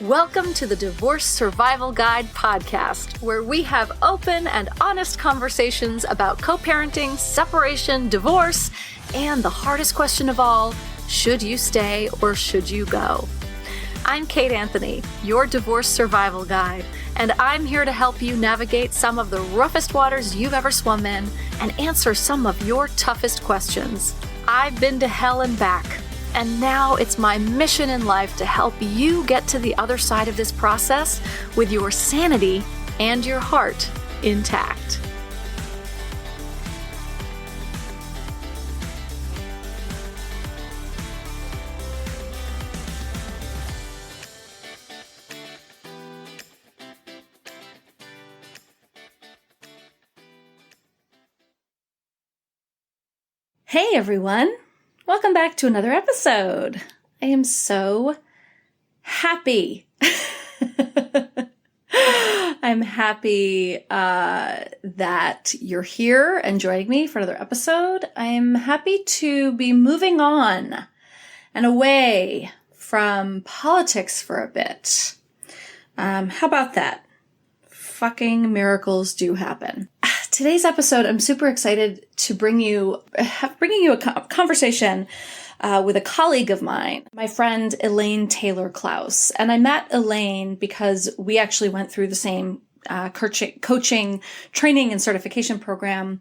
Welcome to the Divorce Survival Guide podcast, where we have open and honest conversations about co-parenting, separation, divorce, and the hardest question of all, should you stay or should you go? I'm Kate Anthony, your divorce survival guide, and I'm here to help you navigate some of the roughest waters you've ever swum in and answer some of your toughest questions. I've been to hell and back, and now it's my mission in life to help you get to the other side of this process with your sanity and your heart intact. Hey everyone, welcome back to another episode. I am so happy. I'm happy that you're here and joining me for another episode. I'm happy to be moving on and away from politics for a bit. How about that? Fucking miracles do happen. Today's episode, I'm super excited to bring you a conversation with a colleague of mine, my friend Elaine Taylor-Klaus. And I met Elaine because we actually went through the same coaching, training, and certification program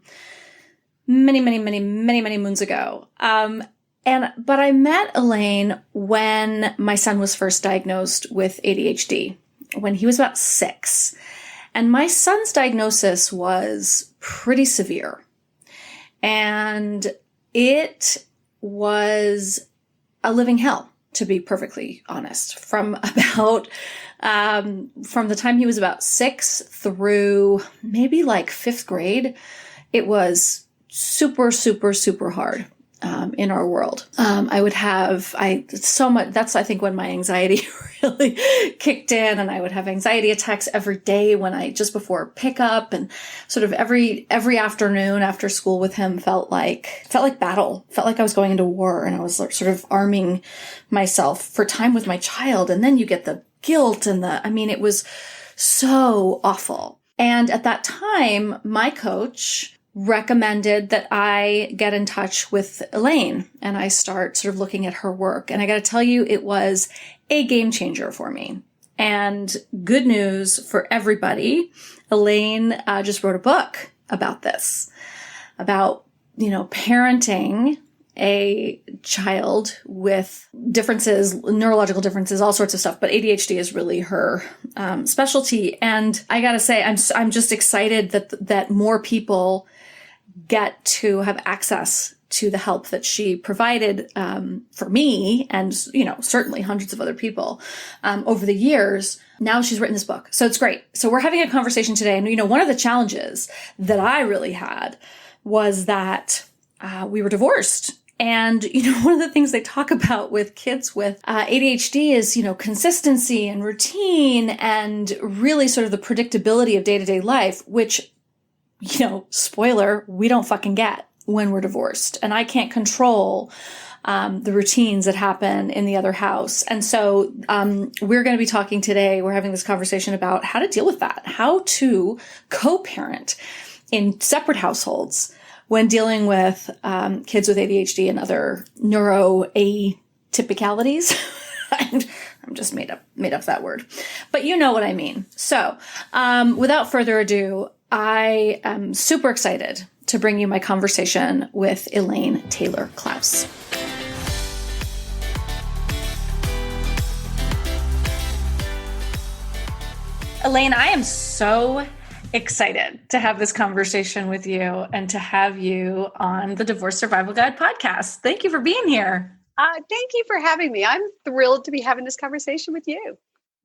many moons ago. But I met Elaine when my son was first diagnosed with ADHD, when he was about 6. And my son's diagnosis was pretty severe. And it was a living hell, to be perfectly honest. From the time he was about 6 through maybe like 5th grade, it was super hard. In our world. That's I think when my anxiety really kicked in, and I would have anxiety attacks every day just before pickup, and sort of every afternoon after school with him felt like battle, felt like I was going into war, and I was sort of arming myself for time with my child. And then you get the guilt and it was so awful. And at that time, my coach recommended that I get in touch with Elaine and I start sort of looking at her work. And I got to tell you, it was a game changer for me. And good news for everybody, Elaine just wrote a book about this, about, parenting a child with differences, neurological differences, all sorts of stuff. But ADHD is really her specialty. And I got to say, I'm just excited that more people get to have access to the help that she provided for me and, certainly hundreds of other people over the years. Now she's written this book. So it's great. So we're having a conversation today. And, one of the challenges that I really had was that we were divorced. And, one of the things they talk about with kids with ADHD is, consistency and routine and really sort of the predictability of day-to-day life, which, spoiler, we don't fucking get when we're divorced. And I can't control the routines that happen in the other house. And so we're going to be talking today, we're having this conversation about how to deal with that, how to co-parent in separate households when dealing with kids with ADHD and other neuroatypicalities. I'm just made up that word, but you know what I mean. So without further ado, I am super excited to bring you my conversation with Elaine Taylor-Klaus. Elaine, I am so excited to have this conversation with you and to have you on the Divorce Survival Guide podcast. Thank you for being here. Thank you for having me. I'm thrilled to be having this conversation with you.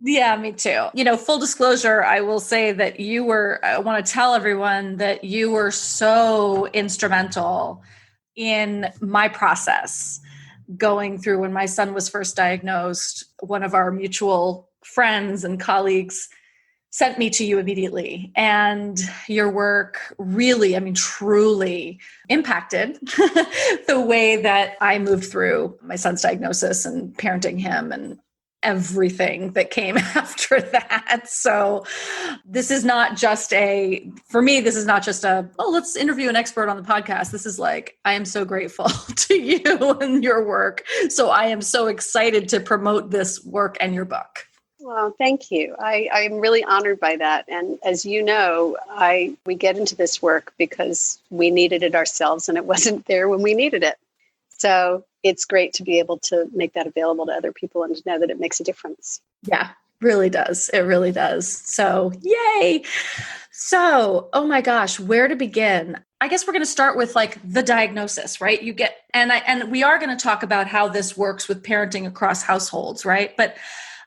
Yeah, me too. Full disclosure, I will say that I want to tell everyone that you were so instrumental in my process going through when my son was first diagnosed. One of our mutual friends and colleagues sent me to you immediately. And your work really, truly impacted the way that I moved through my son's diagnosis and parenting him. And everything that came after that. So this is not just for me, this is not just let's interview an expert on the podcast. This is like, I am so grateful to you and your work. So I am so excited to promote this work and your book. Well, thank you. I'm really honored by that. And as you know, we get into this work because we needed it ourselves and it wasn't there when we needed it. So it's great to be able to make that available to other people and to know that it makes a difference. Yeah, really does. It really does. So yay. So, oh my gosh, where to begin? I guess we're going to start with like the diagnosis, right? You get, and we are going to talk about how this works with parenting across households, right? But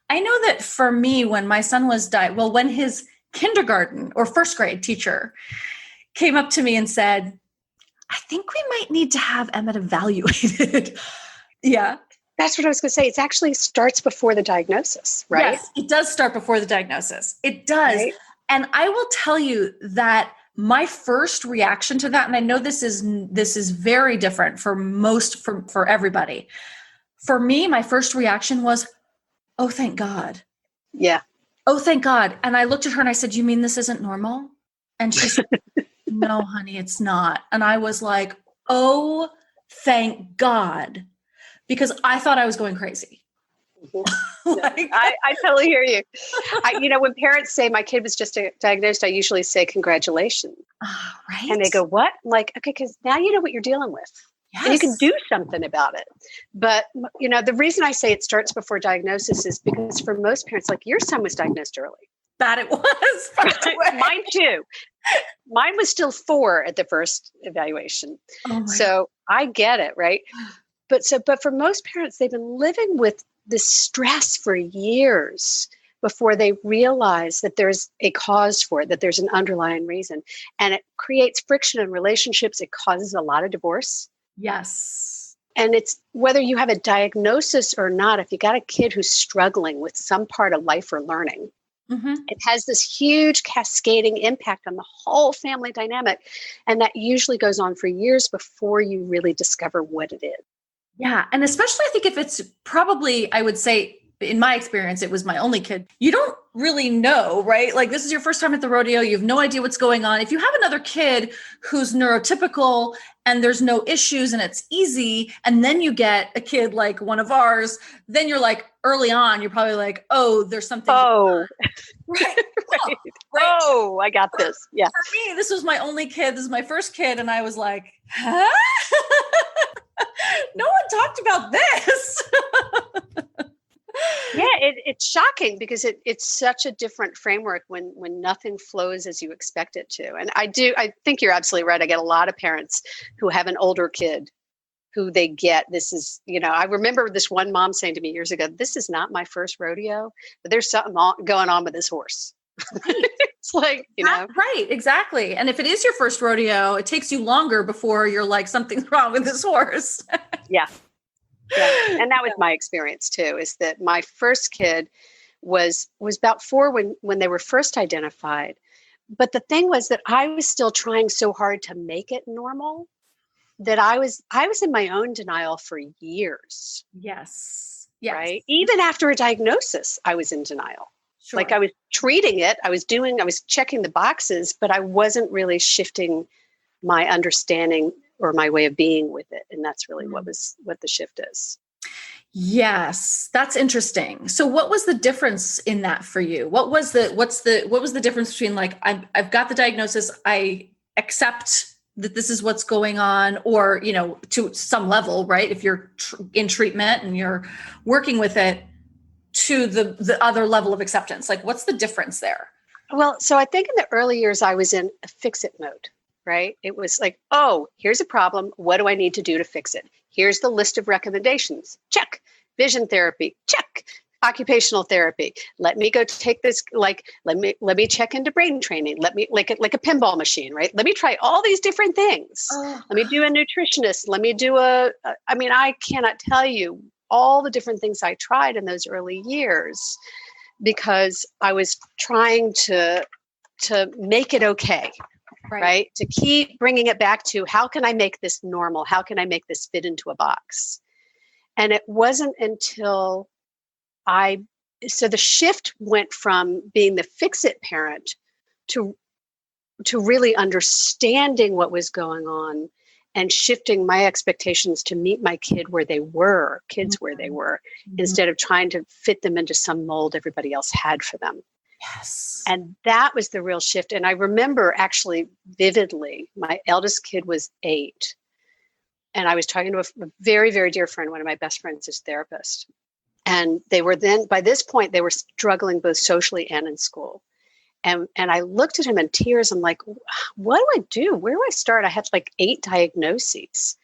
I know that for me, when my son was when his kindergarten or first grade teacher came up to me and said, I think we might need to have Emmett evaluated. Yeah. That's what I was going to say. It actually starts before the diagnosis, right? Yes, it does start before the diagnosis. It does. Right? And I will tell you that my first reaction to that, and I know this is very different for everybody. For me, my first reaction was, oh, thank God. Yeah. Oh, thank God. And I looked at her and I said, you mean this isn't normal? And she said, no, honey, it's not. And I was like, oh, thank God. Because I thought I was going crazy. Like, I totally hear you. When parents say my kid was just diagnosed, I usually say, congratulations. Oh, right. And they go, what? I'm like, okay, because now you know what you're dealing with. Yes. And you can do something about it. But, the reason I say it starts before diagnosis is because for most parents, like your son was diagnosed early. That it was. Mine too. Mine was still 4 at the first evaluation. Oh so I get it, right? But for most parents, they've been living with this stress for years before they realize that there's a cause for it, that there's an underlying reason. And it creates friction in relationships. It causes a lot of divorce. Yes. And it's whether you have a diagnosis or not, if you got a kid who's struggling with some part of life or learning, it has this huge cascading impact on the whole family dynamic. And that usually goes on for years before you really discover what it is. Yeah. And especially I think if it's probably, I would say, in my experience, it was my only kid. You don't really know, right? Like this is your first time at the rodeo. You have no idea what's going on. If you have another kid who's neurotypical and there's no issues and it's easy, and then you get a kid like one of ours, then you're like early on, you're probably like, oh, there's something. Oh, right. Right. Right. Oh, I got this. Yeah. For me, this was my only kid. This is my first kid. And I was like, huh? No one talked about this. Yeah, it's shocking because it's such a different framework when nothing flows as you expect it to. And I think you're absolutely right. I get a lot of parents who have an older kid who they get, this is, I remember this one mom saying to me years ago, this is not my first rodeo, but there's something going on with this horse. It's like, Right, exactly. And if it is your first rodeo, it takes you longer before you're like, something's wrong with this horse. Yeah. Yeah. And that was my experience too, is that my first kid was about 4 when they were first identified. But the thing was that I was still trying so hard to make it normal that I was in my own denial for years. Yes. Right. Even after a diagnosis, I was in denial. Sure. Like I was treating it, I was checking the boxes, but I wasn't really shifting my understanding or my way of being with it. And that's really what the shift is. Yes, that's interesting. So what was the difference in that for you? What was the difference between like, I've got the diagnosis, I accept that this is what's going on, or, to some level, right? If you're in treatment and you're working with it, to the other level of acceptance, like what's the difference there? Well, so I think in the early years, I was in a fix-it mode. Right? It was like, oh, here's a problem. What do I need to do to fix it? Here's the list of recommendations. Check. Vision therapy. Check. Occupational therapy. Let me go take this, let me check into brain training. Let me like a pinball machine, right? Let me try all these different things. Oh. Let me do a nutritionist. Let me do I cannot tell you all the different things I tried in those early years because I was trying to make it okay. Right. To keep bringing it back to how can I make this normal? How can I make this fit into a box? And it wasn't until so the shift went from being the fix-it parent to really understanding what was going on and shifting my expectations to meet my kids where they were, instead of trying to fit them into some mold everybody else had for them. Yes. And that was the real shift. And I remember actually vividly, my eldest kid was 8. And I was talking to a very, very dear friend, one of my best friends is a therapist. And they were then, by this point, they were struggling both socially and in school. And I looked at him in tears. I'm like, what do I do? Where do I start? I had like 8 diagnoses.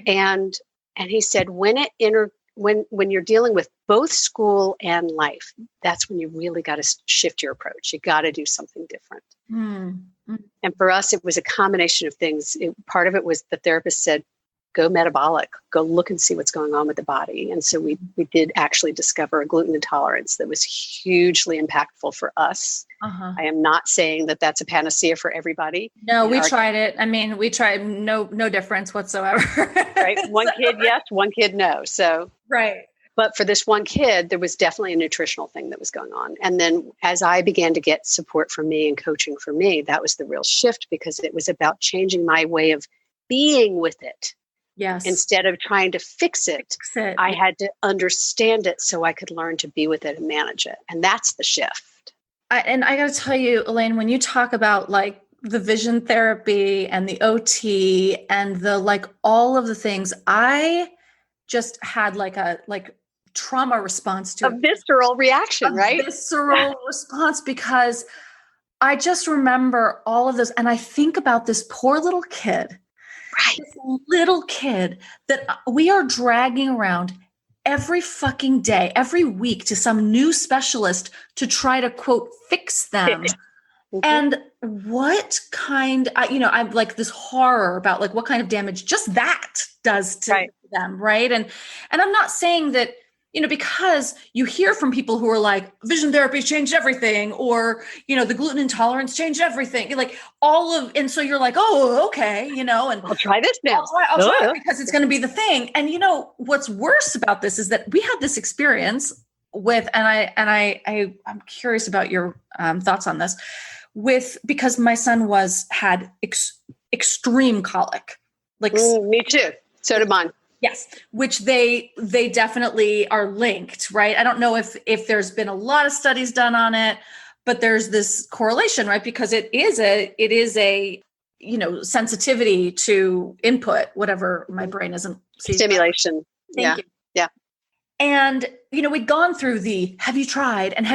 Right. And he said, when you're dealing with both school and life, that's when you really got to shift your approach. You got to do something different. Mm-hmm. And for us, it was a combination of things. Part of it was the therapist said, go metabolic, go look and see what's going on with the body. And so we did actually discover a gluten intolerance that was hugely impactful for us. Uh-huh. I am not saying that that's a panacea for everybody. No, we tried it. I mean, we tried no difference whatsoever. Right. One kid, yes, one kid, no. So, right. But for this one kid, there was definitely a nutritional thing that was going on. And then as I began to get support from me and coaching for me, that was the real shift, because it was about changing my way of being with it. Yes. Instead of trying to fix it, I had to understand it so I could learn to be with it and manage it. And that's the shift. And I got to tell you, Elaine, when you talk about like the vision therapy and the OT and the like all of the things, I just had like a trauma response to a visceral reaction, right? Visceral response, because I just remember all of this. And I think about this poor little kid. Right. This little kid that we are dragging around every fucking day, every week to some new specialist to try to, quote, fix them. Mm-hmm. And what kind, I'm like this horror about like what kind of damage just that does to them. Right. And I'm not saying that, because you hear from people who are like, vision therapy changed everything, or, the gluten intolerance changed everything, and so you're like, oh, okay, and I'll try this now. I'll try it because it's going to be the thing. And what's worse about this is that we had this experience with, and I'm curious about your thoughts on this, because my son had extreme colic. Me too. So did mine. Yes, which they definitely are linked, right? I don't know if there's been a lot of studies done on it, but there's this correlation, right? Because it is a sensitivity to input, whatever my brain isn't seeing. Stimulation. Thank you. Yeah. And we'd gone through have you tried? And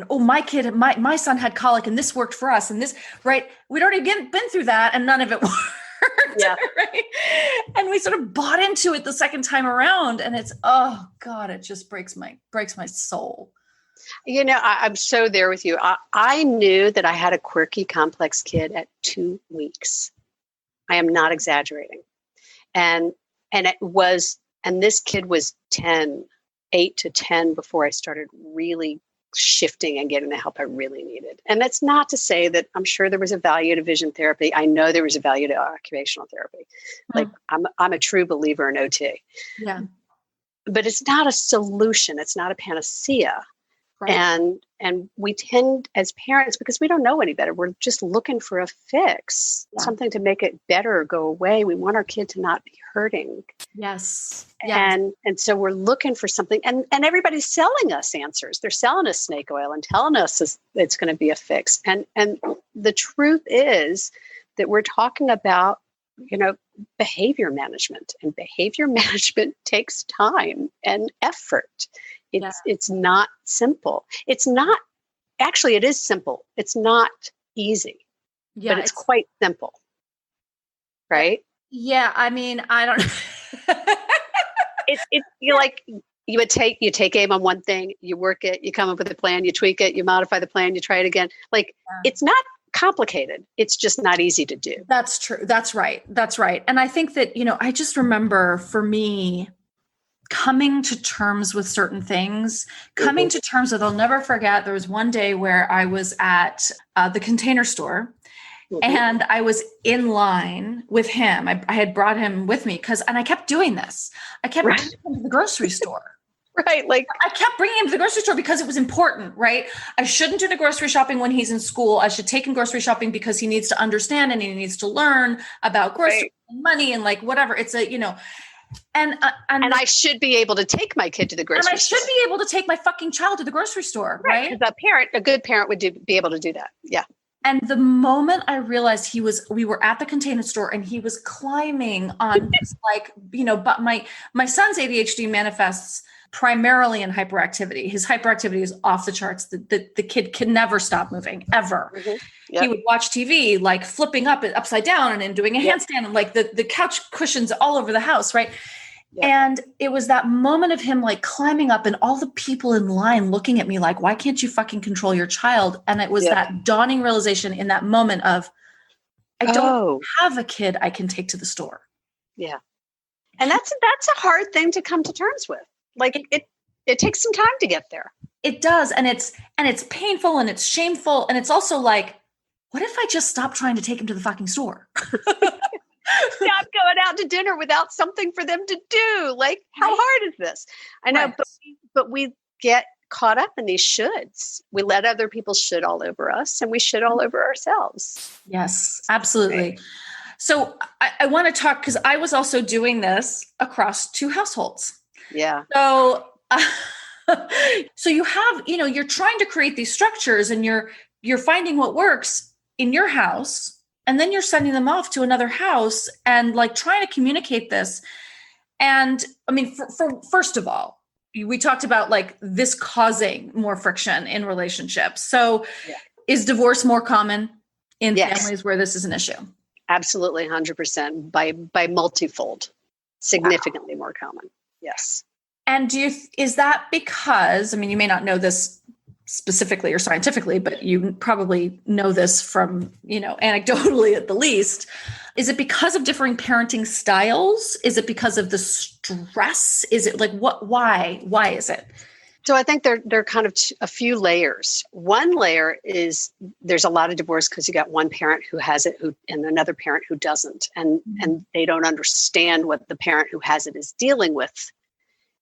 oh, my son had colic and this worked for us and this, right? We'd already been through that and none of it worked. Yeah. Right? And we sort of bought into it the second time around, and it's, oh God, it just breaks my soul. I'm so there with you. I knew that I had a quirky, complex kid at 2 weeks. I am not exaggerating. And this kid was 8 to 10 before I started really shifting and getting the help I really needed. And that's not to say that I'm sure there was a value to vision therapy. I know there was a value to occupational therapy. Like I'm a true believer in OT. Yeah. But it's not a solution. It's not a panacea. Right. And we tend as parents, because we don't know any better, we're just looking for a fix, something to make it better, go away. We want our kid to not be hurting. Yes. And so we're looking for something, and everybody's selling us answers. They're selling us snake oil and telling us it's going to be a fix. And the truth is that we're talking about, behavior management, and behavior management takes time and effort. It's not simple. It is simple. It's not easy, but it's quite simple. Right? Yeah. I mean, I don't you take aim on one thing, you work it, you come up with a plan, you tweak it, you modify the plan, you try it again. It's not complicated. It's just not easy to do. That's true. That's right. And I think that, I just remember for me, coming to terms with certain things, coming to terms with, I'll never forget, there was one day where I was at the Container Store and I was in line with him. I had brought him with me and I kept doing this. I kept taking him to the grocery store. Right. Like I kept bringing him to the grocery store because it was important, right? I shouldn't do the grocery shopping when he's in school. I should take him grocery shopping because he needs to understand and he needs to learn about grocery and money and like whatever. It's a, and I should be able to take my kid to the grocery store. And I should be able to take my fucking child to the grocery store, right? Because a good parent would be able to do that. Yeah. And the moment I realized we were at the container store and he was climbing on this, but my son's ADHD manifests primarily in hyperactivity. His hyperactivity is off the charts. The kid can never stop moving ever. Mm-hmm. Yep. He would watch TV, like flipping up upside down and then doing a handstand and like the couch cushions all over the house. Right. Yep. And it was that moment of him like climbing up and all the people in line looking at me like, why can't you fucking control your child? And it was that dawning realization in that moment of, I don't have a kid I can take to the store. Yeah. And that's a hard thing to come to terms with. Like it takes some time to get there. It does. And it's painful and it's shameful. And it's also like, what if I just stopped trying to take him to the fucking store? Stop going out to dinner without something for them to do. Like, how hard is this? I know, but we get caught up in these shoulds. We let other people should all over us and we should all over ourselves. Yes, absolutely. Right. So I want to talk, because I was also doing this across 2 households. Yeah. So, so you have, you're trying to create these structures and you're finding what works in your house. And then you're sending them off to another house and like trying to communicate this. And I mean, for first of all, we talked about like this causing more friction in relationships. So is divorce more common in families where this is an issue? Absolutely. 100% by multifold, significantly more common. Yes. And is that because, I mean, you may not know this specifically or scientifically, but you probably know this from, anecdotally at the least. Is it because of differing parenting styles? Is it because of the stress? Is it like why is it? So I think there are kind of a few layers. One layer is there's a lot of divorce because you got one parent who has it and another parent who doesn't. And they don't understand what the parent who has it is dealing with.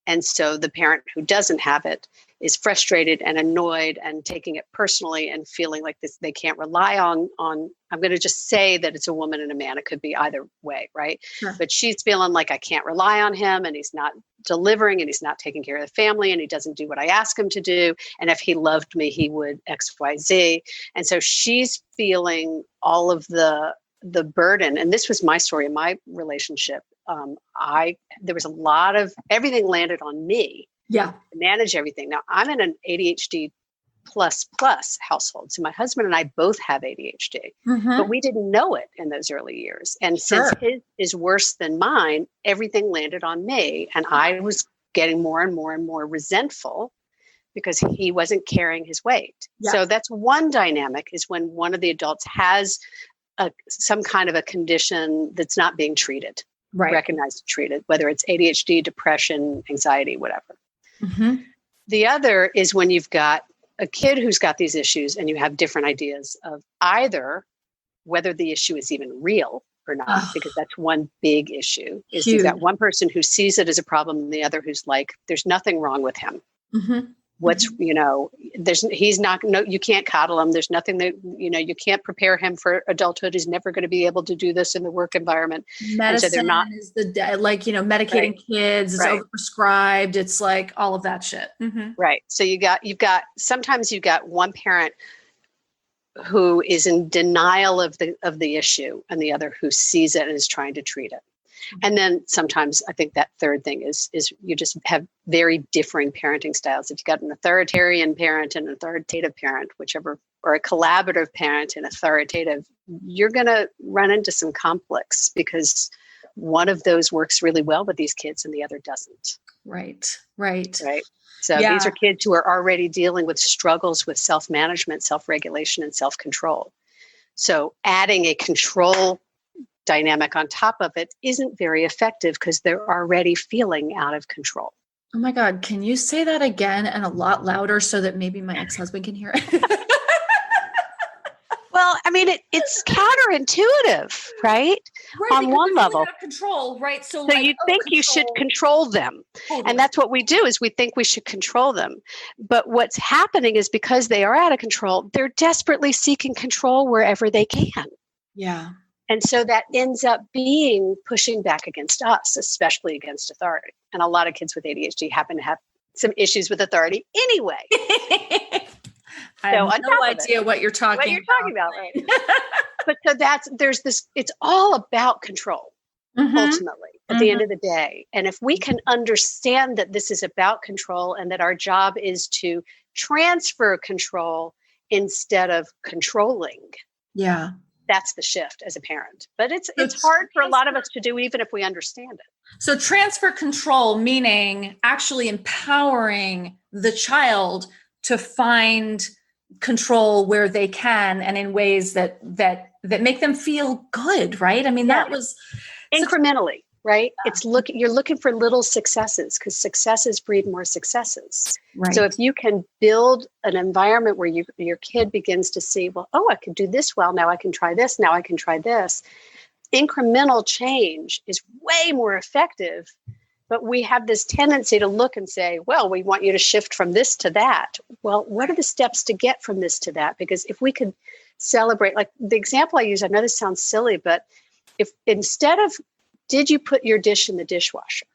And so the parent who doesn't have it is frustrated and annoyed and taking it personally and feeling like they can't rely on, I'm going to just say that it's a woman and a man. It could be either way, right? Sure. But she's feeling like I can't rely on him and he's not delivering and he's not taking care of the family and he doesn't do what I ask him to do. And if he loved me, he would X, Y, Z. And so she's feeling all of the burden. And this was my story in my relationship. There was a lot of everything landed on me. Yeah. To manage everything. Now I'm in an ADHD plus household. So my husband and I both have ADHD, but we didn't know it in those early years. And since his is worse than mine, everything landed on me. And I was getting more and more and more resentful because he wasn't carrying his weight. Yeah. So that's one dynamic, is when one of the adults has some kind of a condition that's not being treated, recognized and treated, whether it's ADHD, depression, anxiety, whatever. The other is when you've got a kid who's got these issues and you have different ideas of either whether the issue is even real or not, because that's one big issue, is you've got one person who sees it as a problem and the other who's like, there's nothing wrong with him. You can't coddle him. There's nothing that, you can't prepare him for adulthood. He's never going to be able to do this in the work environment. Medicine is medicating kids is overprescribed. It's like all of that shit. Right. So sometimes you've got one parent who is in denial of the issue and the other who sees it and is trying to treat it. And then sometimes I think that third thing is you just have very differing parenting styles. If you've got an authoritarian parent and an authoritative parent, whichever, or a collaborative parent and authoritative, you're going to run into some conflicts because one of those works really well with these kids and the other doesn't. Right. So these are kids who are already dealing with struggles with self-management, self-regulation, and self-control. So adding a control dynamic on top of it isn't very effective because they're already feeling out of control. Oh my God. Can you say that again and a lot louder so that maybe my ex-husband can hear it? Well, I mean, it's counterintuitive, right? Right, On because one they're feeling level. out of control, right? So So like, you think you should control them. Totally. And that's what we do is we think we should control them. But what's happening is because they are out of control, they're desperately seeking control wherever they can. Yeah. And so that ends up being pushing back against us, especially against authority. And a lot of kids with ADHD happen to have some issues with authority anyway. I have no idea what you're talking about, right? But so there's this, it's all about control, ultimately, at the end of the day. And if we can understand that this is about control and that our job is to transfer control instead of controlling. Yeah. That's the shift as a parent. But it's hard for a lot of us to do, even if we understand it. So transfer control, meaning actually empowering the child to find control where they can and in ways that make them feel good, right? I mean, that was incrementally, right? Yeah. You're looking for little successes because successes breed more successes. Right. So if you can build an environment where your kid begins to see, well, I could do this well, now I can try this, now I can try this. Incremental change is way more effective. But we have this tendency to look and say, well, we want you to shift from this to that. Well, what are the steps to get from this to that? Because if we could celebrate, like the example I use, I know this sounds silly, but if instead of, did you put your dish in the dishwasher,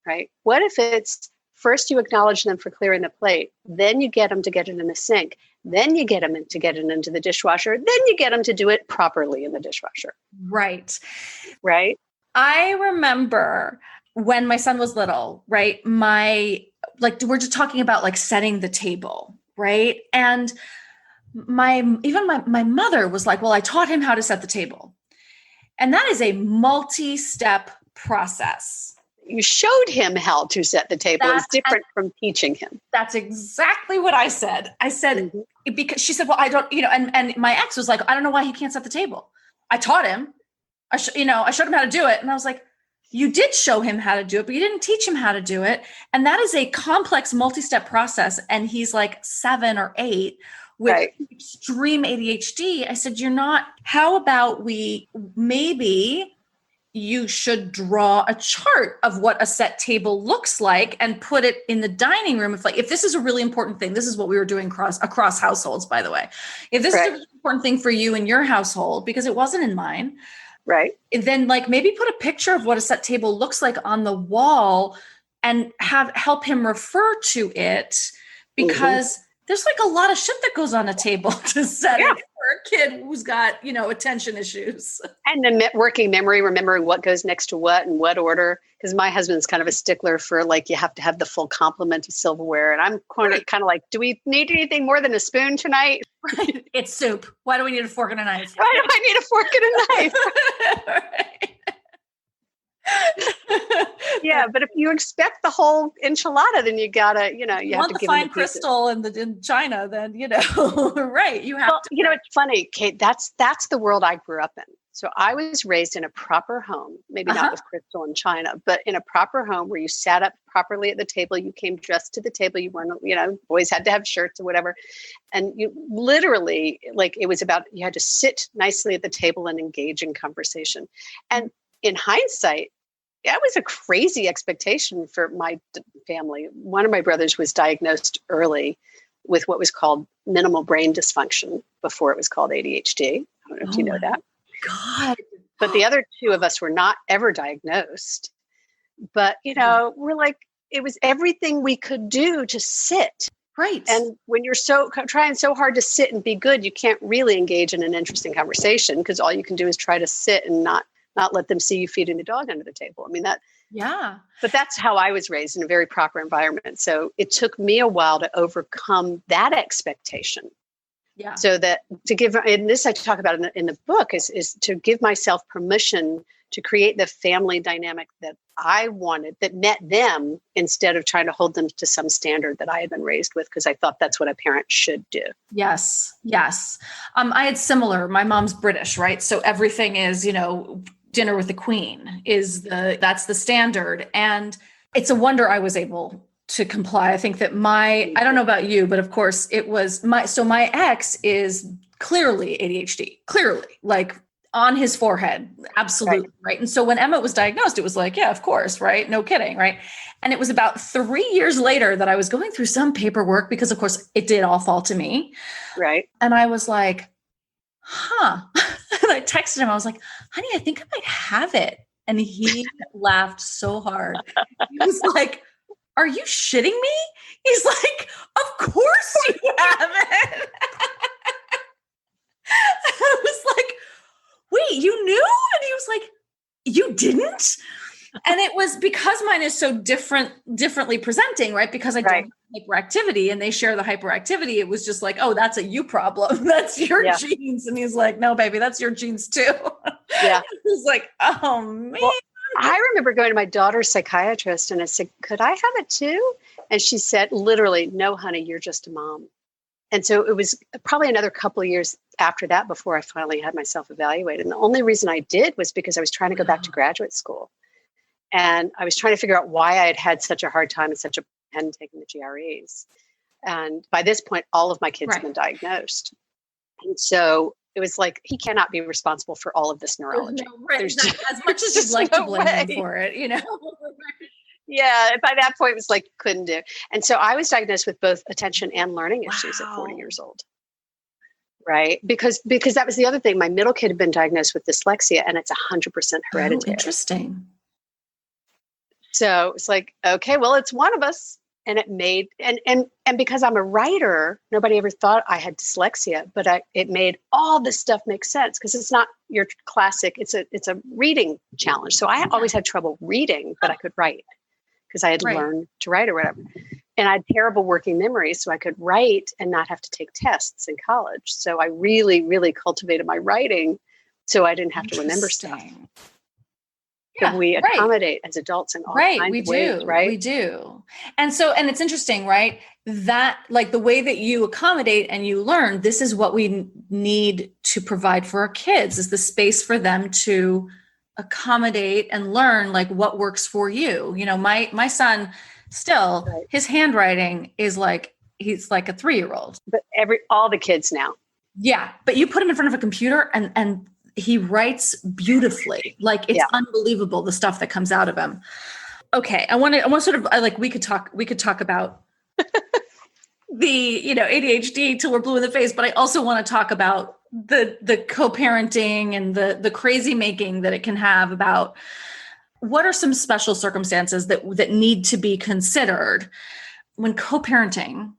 right? What if it's first you acknowledge them for clearing the plate, then you get them to get it in the sink, then you get them to get it into the dishwasher, then you get them to do it properly in the dishwasher. Right. Right. I remember when my son was little, right? We're just talking about like setting the table, right? And my mother was like, well, I taught him how to set the table. And that is a multi-step process. You showed him how to set the table. It's different from teaching him. That's exactly what I said. I said, because she said, well, I don't, and my ex was like, I don't know why he can't set the table. I taught him, I showed him how to do it. And I was like, you did show him how to do it, but you didn't teach him how to do it. And that is a complex multi-step process. And he's like 7 or 8 with extreme ADHD. I said, how about maybe you should draw a chart of what a set table looks like and put it in the dining room. If this is a really important thing, this is what we were doing across households, by the way. If this is a really important thing for you in your household, because it wasn't in mine, right. Then maybe put a picture of what a set table looks like on the wall and help him refer to it, because there's like a lot of shit that goes on a table to set it for a kid who's got, attention issues. And the working memory, remembering what goes next to what and what order. Because my husband's kind of a stickler for like, you have to have the full complement of silverware. And I'm kind of like, do we need anything more than a spoon tonight? Right. It's soup. Why do we need a fork and a knife? Why do I need a fork and a knife? Yeah, but if you expect the whole enchilada, then you gotta, you have to give fine crystal in China. Then right, you have to. It's funny, Kate. That's the world I grew up in. So I was raised in a proper home, maybe not with crystal in China, but in a proper home where you sat up properly at the table. You came dressed to the table. You weren't, boys had to have shirts or whatever, and you literally it was about you had to sit nicely at the table and engage in conversation. And in hindsight, that was a crazy expectation for my family. One of my brothers was diagnosed early with what was called minimal brain dysfunction before it was called ADHD. I don't know if you know that. God. But the other 2 of us were not ever diagnosed. But, we're like, it was everything we could do to sit. Right. And when you're trying so hard to sit and be good, you can't really engage in an interesting conversation because all you can do is try to sit and not let them see you feeding the dog under the table. I mean, but that's how I was raised, in a very proper environment. So it took me a while to overcome that expectation. Yeah. So that and this I talk about in the book is to give myself permission to create the family dynamic that I wanted, that met them, instead of trying to hold them to some standard that I had been raised with, because I thought that's what a parent should do. Yes. I had similar. My mom's British, right? So everything is, dinner with the Queen that's the standard. And it's a wonder I was able to comply. I think that I don't know about you, but of course it was my ex is clearly ADHD, clearly, like on his forehead. Absolutely. Right. And so when Emma was diagnosed, it was like, yeah, of course. Right. No kidding. Right. And it was about 3 years later that I was going through some paperwork because of course it did all fall to me. Right. And I was like, huh. And I texted him. I was like, honey, I think I might have it. And he laughed so hard. He was like, are you shitting me? He's like, of course you have it. I was like, wait, you knew? And he was like, you didn't? And it was because mine is so differently presenting, right? Because I don't have hyperactivity and they share the hyperactivity. It was just like, oh, that's a you problem. That's your genes. And he's like, no, baby, that's your genes too. Yeah. It was like, oh man. Well, I remember going to my daughter's psychiatrist and I said, could I have it too? And she said, literally, no, honey, you're just a mom. And so it was probably another couple of years after that before I finally had myself evaluated. And the only reason I did was because I was trying to go back to graduate school. And I was trying to figure out why I had had such a hard time and such a hadn't taken the GREs. And by this point, all of my kids have been diagnosed. And so it was like, he cannot be responsible for all of this neurology. There's as much as you'd like to blame him for it, you know? Yeah, by that point, it was like, couldn't do. And so I was diagnosed with both attention and learning issues at 40 years old. Right? Because that was the other thing. My middle kid had been diagnosed with dyslexia and it's 100% hereditary. Oh, interesting. So it's like, okay, well, it's one of us. And it made, and because I'm a writer, nobody ever thought I had dyslexia, but it made all this stuff make sense because it's not your classic, it's a reading challenge. So I always had trouble reading, but I could write because I had learned to write or whatever. And I had terrible working memory, so I could write and not have to take tests in college. So I really, really cultivated my writing so I didn't have to remember stuff. Yeah, we accommodate as adults in all kinds of ways, right? We do. And it's interesting, right? That like the way that you accommodate and you learn, this is what we need to provide for our kids is the space for them to accommodate and learn like what works for you. You know, my son still, his handwriting is like, he's like a 3-year-old. But all the kids now. Yeah. But you put him in front of a computer and he writes beautifully. Like it's unbelievable the stuff that comes out of him. Okay. I want to sort of like, we could talk about the, ADHD till we're blue in the face, but I also want to talk about the co-parenting and the crazy making that it can have about what are some special circumstances that need to be considered when co-parenting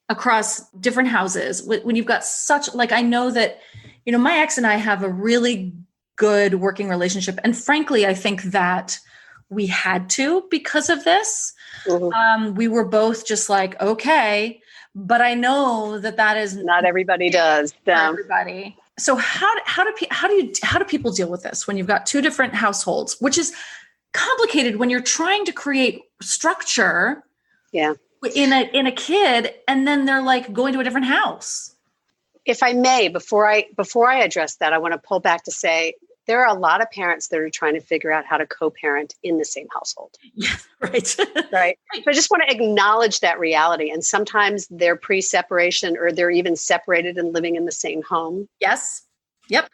across different houses, when you've got such, like, I know that, my ex and I have a really good working relationship. And frankly, I think that we had to because of this. Mm-hmm. We were both just like, okay, but I know that is not everybody does. Not everybody. So how do people deal with this when you've got two different households, which is complicated when you're trying to create structure in a kid and then they're like going to a different house? If I may, before I address that, I want to pull back to say there are a lot of parents that are trying to figure out how to co-parent in the same household. Yeah, right. Right. But I just want to acknowledge that reality. And sometimes they're pre-separation or they're even separated and living in the same home. Yes. Yep.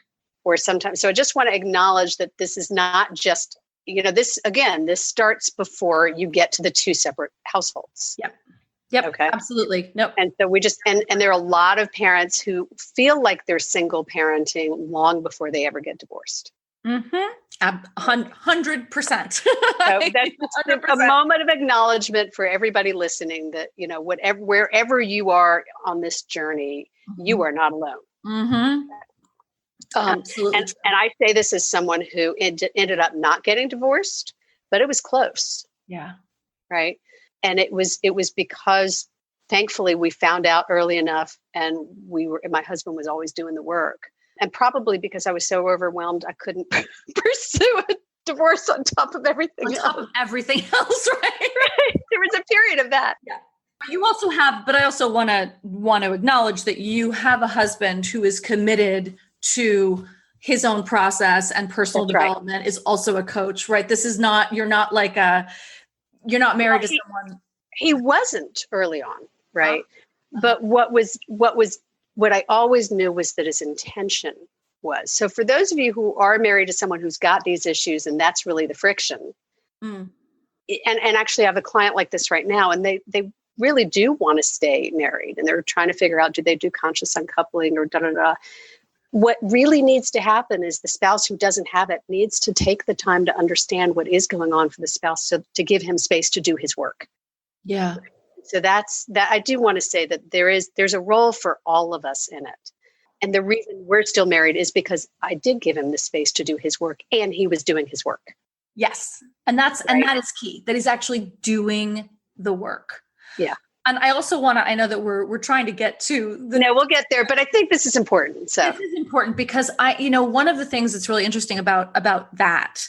Or sometimes. So I just want to acknowledge that this is not just, this starts before you get to the two separate households. Yep. Okay. Absolutely. Nope. And so we just, and there are a lot of parents who feel like they're single parenting long before they ever get divorced. Mm-hmm. 100%. So that's 100%. A moment of acknowledgement for everybody listening that, wherever you are on this journey, you are not alone. Mm-hmm. Absolutely. And I say this as someone who ended up not getting divorced, but it was close. Yeah. Right. And it was because thankfully we found out early enough and my husband was always doing the work. And probably because I was so overwhelmed, I couldn't pursue a divorce on top of everything else. On top of everything else, right? Right. There was a period of that. Yeah. You also have, but I also want to acknowledge that you have a husband who is committed to his own process and personal development, is also a coach, right? This is not, you're not married to someone. He wasn't early on, right? But what was what I always knew was that his intention was. So for those of you who are married to someone who's got these issues, and that's really the friction. And actually I have a client like this right now, and they really do want to stay married, and they're trying to figure out, do they do conscious uncoupling or da-da-da. What really needs to happen is the spouse who doesn't have it needs to take the time to understand what is going on for the spouse, so to give him space to do his work. Yeah. So that's that. I do want to say that there's a role for all of us in it. And the reason we're still married is because I did give him the space to do his work, and he was doing his work. Yes. And that's, right. And that is key, that he's actually doing the work. Yeah. And I also want to, I know that we're trying to get to No, we'll get there, but I think this is important. So this is important because one of the things that's really interesting about that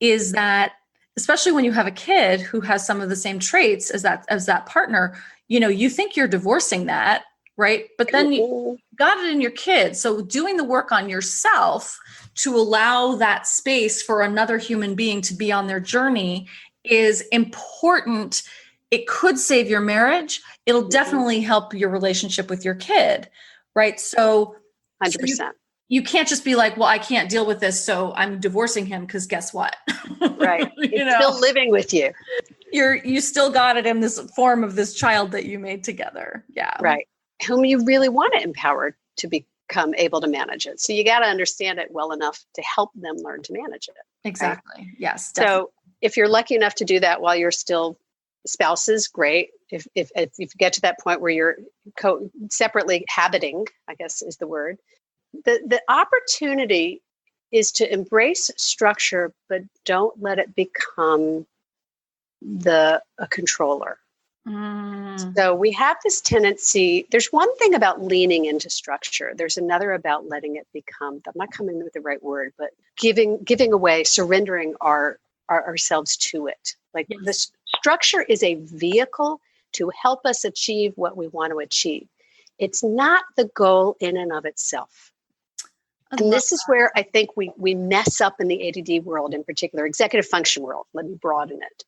is that, especially when you have a kid who has some of the same traits as that partner, you think you're divorcing that, right? But then you got it in your kid. So doing the work on yourself to allow that space for another human being to be on their journey is important. It could save your marriage. It'll definitely help your relationship with your kid, right? So 100%. You can't just be like, well, I can't deal with this, so I'm divorcing him, because guess what? Right. It's still living with you. You still got it in this form of this child that you made together. Yeah. Right. Whom you really want to empower to become able to manage it. So you got to understand it well enough to help them learn to manage it. Exactly. Right? Yes. Definitely. So if you're lucky enough to do that while you're still spouses, great. If you get to that point where you're separately habiting, I guess is the word, the opportunity is to embrace structure, but don't let it become a controller. So we have this tendency, there's one thing about leaning into structure. There's another about letting it become, I'm not coming with the right word, but giving away, surrendering ourselves to it. Like yes. The structure is a vehicle to help us achieve what we want to achieve. It's not the goal in and of itself. And this is where I think we mess up in the ADD world, in particular, executive function world. Let me broaden it.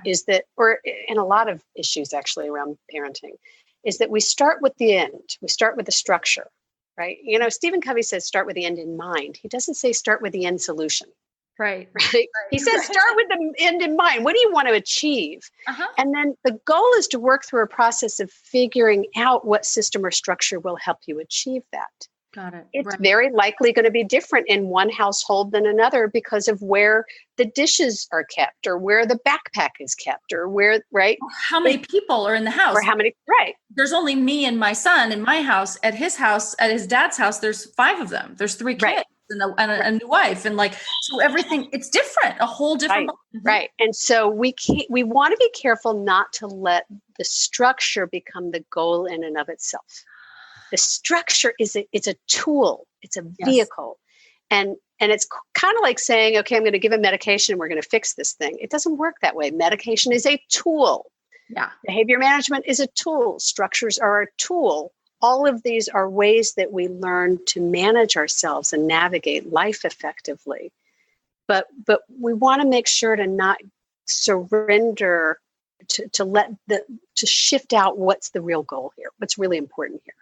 Is that, or in a lot of issues actually around parenting, is that we start with the end. We start with the structure, right? Stephen Covey says start with the end in mind. He doesn't say start with the end solution. Right. He says start with the end in mind. What do you want to achieve? And then the goal is to work through a process of figuring out what system or structure will help you achieve that. Got it. It's very likely going to be different in one household than another because of where the dishes are kept or where the backpack is kept or where, right? Or how many people are in the house. Or how many, right. There's only me and my son in my house. At his house, at his dad's house, there's 5 of them. There's 3 kids. Right. And a new wife, and so everything, it's different, a whole different. Right. And so we want to be careful not to let the structure become the goal in and of itself. The structure it's a tool, it's a vehicle. Yes. And it's kind of like saying, okay, I'm going to give a medication and we're going to fix this thing. It doesn't work that way. Medication is a tool. Yeah. Behavior management is a tool. Structures are a tool. All of these are ways that we learn to manage ourselves and navigate life effectively. But we want to make sure to not surrender, to shift out what's the real goal here, what's really important here.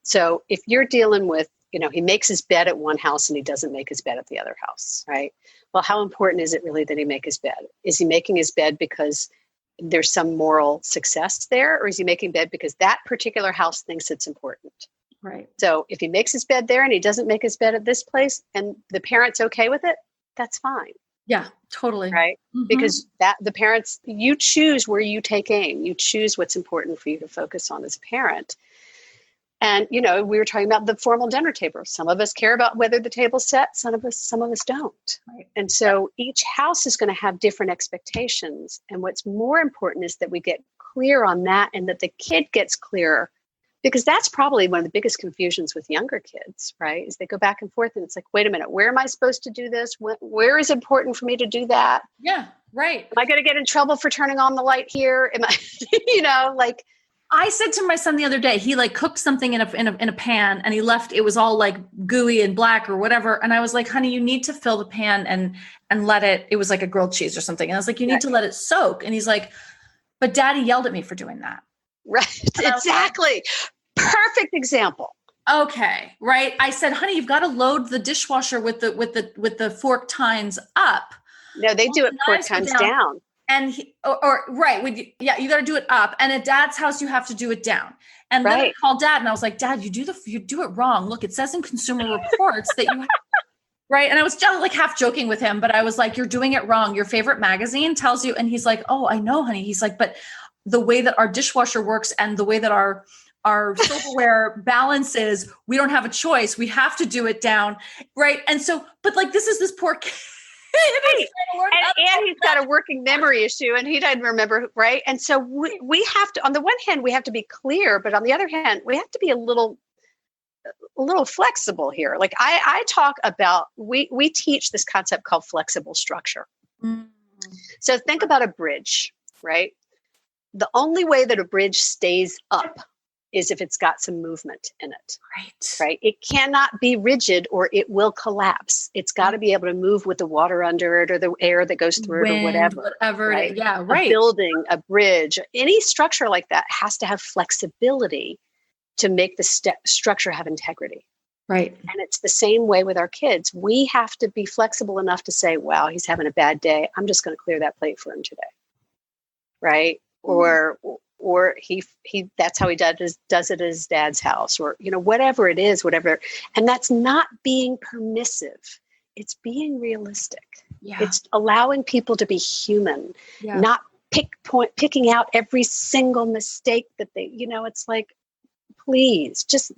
So if you're dealing with, he makes his bed at one house and he doesn't make his bed at the other house, right? Well, how important is it really that he make his bed? Is he making his bed because there's some moral success there, or is he making bed because that particular house thinks it's important? Right. So if he makes his bed there and he doesn't make his bed at this place and the parent's okay with it, that's fine. Yeah, totally. Right. Mm-hmm. Because the parents, you choose where you take aim. You choose what's important for you to focus on as a parent. And, we were talking about the formal dinner table. Some of us care about whether the table's set. Some of us don't. Right. And so each house is going to have different expectations. And what's more important is that we get clear on that and that the kid gets clearer, because that's probably one of the biggest confusions with younger kids, right? Is they go back and forth and it's like, wait a minute, where am I supposed to do this? Where is it important for me to do that? Yeah, right. Am I going to get in trouble for turning on the light here? Am I, I said to my son the other day, he cooked something in a pan and he left, it was all gooey and black or whatever. And I was like, honey, you need to fill the pan and let it was like a grilled cheese or something. And I was like, you need to let it soak. And he's like, but daddy yelled at me for doing that. Right. Exactly. Perfect example. Okay. Right. I said, honey, you've got to load the dishwasher with the fork tines up. No, they do it The fork knives go tines down. And you got to do it up. And at Dad's house, you have to do it down. And then I called Dad and I was like, Dad, you do it wrong. Look, it says in Consumer Reports that you have, right. And I was just like half joking with him, but I was like, you're doing it wrong. Your favorite magazine tells you. And he's like, oh, I know, honey. He's like, but the way that our dishwasher works and the way that our silverware balances, we don't have a choice. We have to do it down. Right. And so, but like, this is this poor kid. And he's got a working memory issue and he doesn't remember. Right. And so we have to, on the one hand, we have to be clear, but on the other hand, we have to be a little flexible here. Like I talk about, we teach this concept called flexible structure. Mm. So think about a bridge, right? The only way that a bridge stays up is if it's got some movement in it. Right. It cannot be rigid or it will collapse. It's got to be able to move with the water under it or the air that goes through it or whatever. Right? Yeah. Right. A building, a bridge, any structure like that has to have flexibility to make the structure have integrity. Right. And it's the same way with our kids. We have to be flexible enough to say, wow, he's having a bad day. I'm just going to clear that plate for him today. Right. Mm-hmm. Or he that's how he does it at his dad's house, or, whatever it is, whatever. And that's not being permissive. It's being realistic. Yeah. It's allowing people to be human, not picking out every single mistake that they, it's like, please just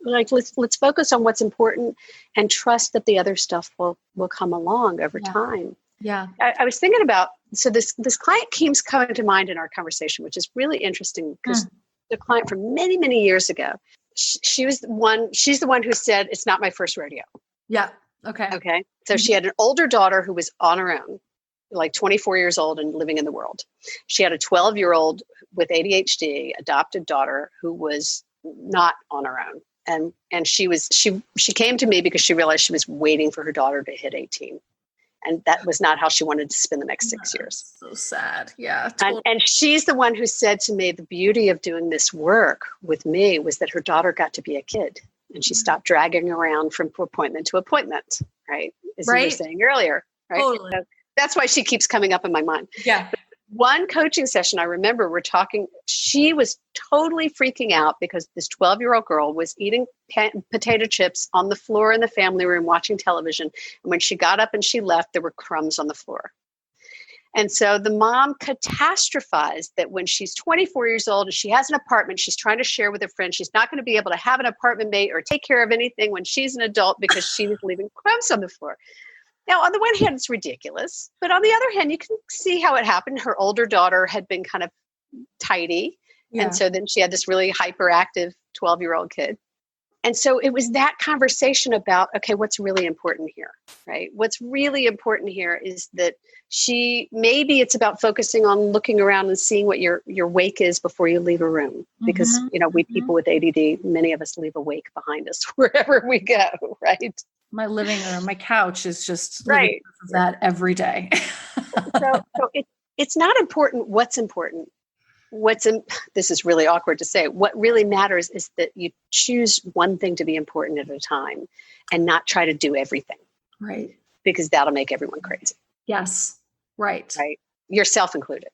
like, let's focus on what's important and trust that the other stuff will come along over time. Yeah. I was thinking about, so this client keeps coming to mind in our conversation, which is really interesting because the client from many, many years ago, she's the one who said, it's not my first rodeo. Yeah. Okay. Okay. So she had an older daughter who was on her own, like 24 years old and living in the world. She had a 12-year-old with ADHD, adopted daughter who was not on her own. And she came to me because she realized she was waiting for her daughter to hit 18. And that was not how she wanted to spend the next 6 years. So sad. Yeah. Totally. And she's the one who said to me, the beauty of doing this work with me was that her daughter got to be a kid and she stopped dragging around from appointment to appointment, right? As you were saying earlier, right? Totally. So that's why she keeps coming up in my mind. Yeah. One coaching session, I remember we're talking, she was totally freaking out because this 12-year-old girl was eating potato chips on the floor in the family room watching television. And when she got up and she left, there were crumbs on the floor. And so the mom catastrophized that when she's 24 years old and she has an apartment she's trying to share with a friend, she's not going to be able to have an apartment mate or take care of anything when she's an adult because she was leaving crumbs on the floor. Now, on the one hand, it's ridiculous, but on the other hand, you can see how it happened. Her older daughter had been kind of tidy. Yeah. And so then she had this really hyperactive 12-year-old kid. And so it was that conversation about, okay, what's really important here, right? What's really important here is that maybe it's about focusing on looking around and seeing what your wake is before you leave a room. Because, we people with ADD, many of us leave a wake behind us wherever we go, right? My living room, my couch is just right. That every day. so it's not important what's important. This is really awkward to say. What really matters is that you choose one thing to be important at a time and not try to do everything. Right. Because that'll make everyone crazy. Yes. Right. Right. Yourself included.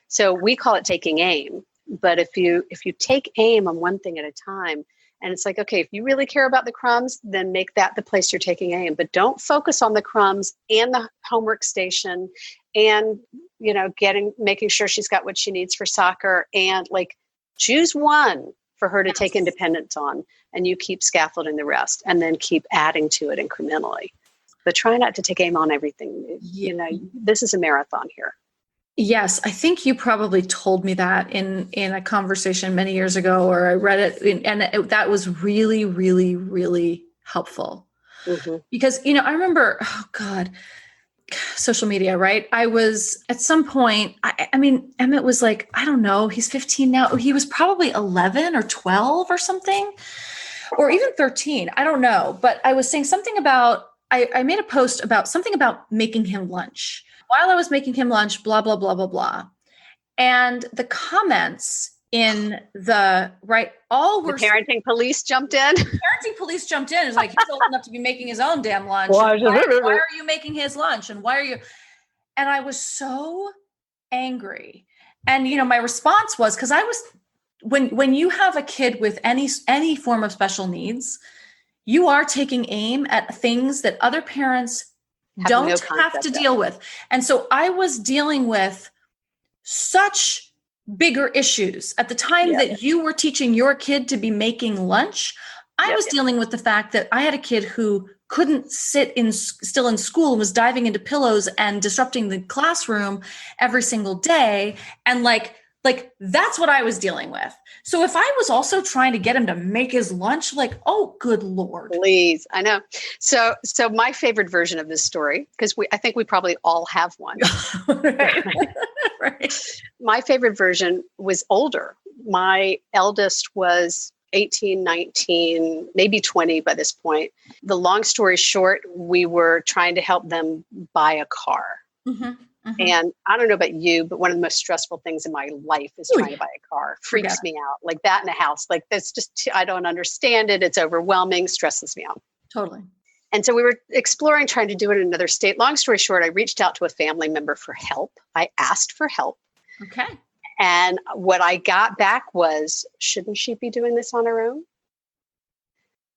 So we call it taking aim. But if you take aim on one thing at a time, and it's like, okay, if you really care about the crumbs, then make that the place you're taking aim. But don't focus on the crumbs and the homework station and, making sure she's got what she needs for soccer, and like choose one for her to take independence on, and you keep scaffolding the rest and then keep adding to it incrementally. But try not to take aim on everything. This is a marathon here. Yes, I think you probably told me that in a conversation many years ago, or I read it, and that was really, really, really helpful. Mm-hmm. Because, I remember, social media, right? I was at some point, Emmett was like, I don't know, he's 15 now. He was probably 11 or 12 or something, or even 13. I don't know. But I was saying something about, I made a post about something about making him lunch. While I was making him lunch, blah, blah, blah, blah, blah. And the comments in the right. All The we're parenting police jumped in. parenting police jumped in. It's like, he's old enough to be making his own damn lunch. Why Why are you making his lunch? And why are you? And I was so angry. And, my response was, because I was, when you have a kid with any form of special needs, you are taking aim at things that other parents don't have to deal with. And so I was dealing with such bigger issues at the time that you were teaching your kid to be making lunch. I was dealing with the fact that I had a kid who couldn't sit still in school and was diving into pillows and disrupting the classroom every single day. And like that's what I was dealing with. So if I was also trying to get him to make his lunch, oh, good Lord. Please. I know. So my favorite version of this story, because I think we probably all have one. Right. My favorite version was older. My eldest was 18, 19, maybe 20 by this point. The long story short, we were trying to help them buy a car. Mm-hmm, mm-hmm. And I don't know about you, but one of the most stressful things in my life is trying to buy a car. Freaks me out. Like that in a house. Like that's just, I don't understand it. It's overwhelming, stresses me out. Totally. And so we were exploring trying to do it in another state. Long story short, I reached out to a family member for help. I asked for help. Okay. And what I got back was, shouldn't she be doing this on her own?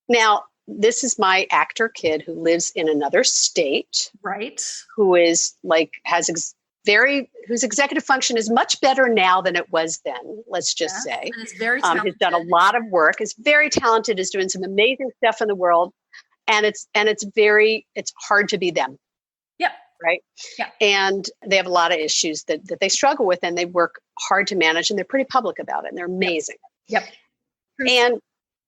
Now, this is my actor kid who lives in another state. Right. Who is whose executive function is much better now than it was then, let's just say. And it's very talented. Has done a lot of work, is very talented, is doing some amazing stuff in the world. And it's hard to be them. Yep. Right. Yeah. And they have a lot of issues that they struggle with, and they work hard to manage, and they're pretty public about it, and they're amazing. Yep. And